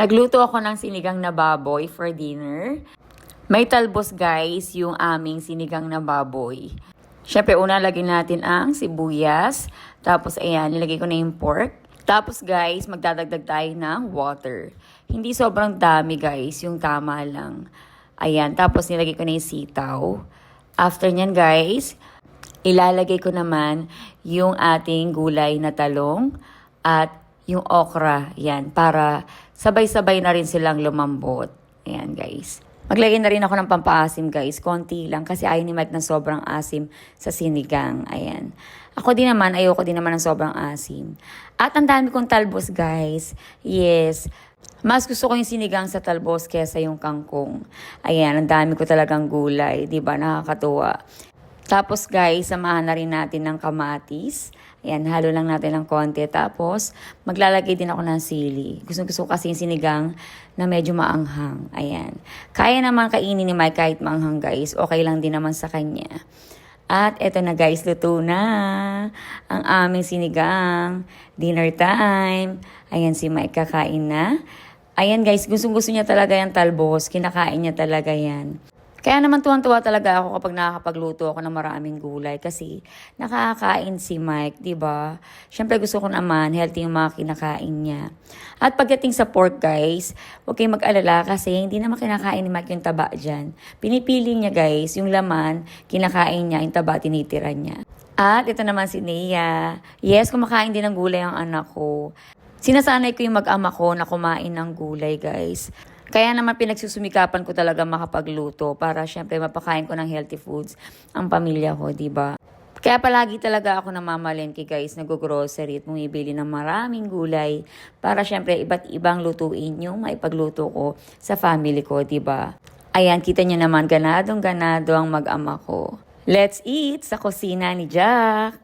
Nagluto ako ng sinigang na baboy for dinner. May talbos guys yung aming sinigang na baboy. Siyempre una lagyan natin ang sibuyas. Tapos ayan, nilagay ko na yung pork. Tapos guys, magdadagdag tayo ng water. Hindi sobrang dami guys, yung tama lang. Ayan, tapos nilagay ko na yung sitaw. After nyan guys, ilalagay ko naman yung ating gulay na talong at yung okra, yan, para sabay-sabay na rin silang lumambot. Ayan, guys. Maglagay na rin ako ng pampaasim, guys. Konti lang, kasi ayaw ni Mike ng sobrang asim sa sinigang. Ayan. Ako din naman, ayoko din naman ng sobrang asim. At ang dami kong talbos, guys. Yes. Mas gusto ko yung sinigang sa talbos kesa yung kangkong. Ayan, ang dami ko talagang gulay. Diba? Nakakatuwa. Tapos guys, samahan na rin natin ng kamatis. Ayan, halo lang natin ng konti. Tapos, maglalagay din ako ng sili. Gusto ko kasi yung sinigang na medyo maanghang. Ayan. Kaya naman kainin ni Mike kahit maanghang guys. Okay lang din naman sa kanya. At eto na guys, luto na ang aming sinigang. Dinner time. Ayan, si Mike kakain na. Ayan guys, gusto niya talaga yung talbos. Kinakain niya talaga yan. Kaya naman tuwang-tuwa talaga ako kapag nakakapagluto ako ng maraming gulay kasi nakakain si Mike, 'di ba? Syempre gusto ko naman healthy yung mga kinakain niya. At pagdating sa pork, guys, huwag kayong mag-alala kasi hindi naman kinakain ni Mike yung taba diyan. Pinipili niya, guys, yung laman, kinakain niya, yung taba tinitira niya. At ito naman si Nea. Yes, kumakain din ng gulay ang anak ko. Sinasanay ko yung mag-ama ko na kumain ng gulay, guys. Kaya naman pinagsusumikapan ko talaga makapagluto para syempre mapakain ko ng healthy foods ang pamilya ko, di ba? Kaya palagi talaga ako namamalengke guys, nag-grocery at bumibili ng maraming gulay para syempre iba't ibang lutuin yung maipagluto ko sa family ko, di ba? Ayan, kita niyo naman ganadong-ganado ang mag-ama ko. Let's eat sa kusina ni Jack!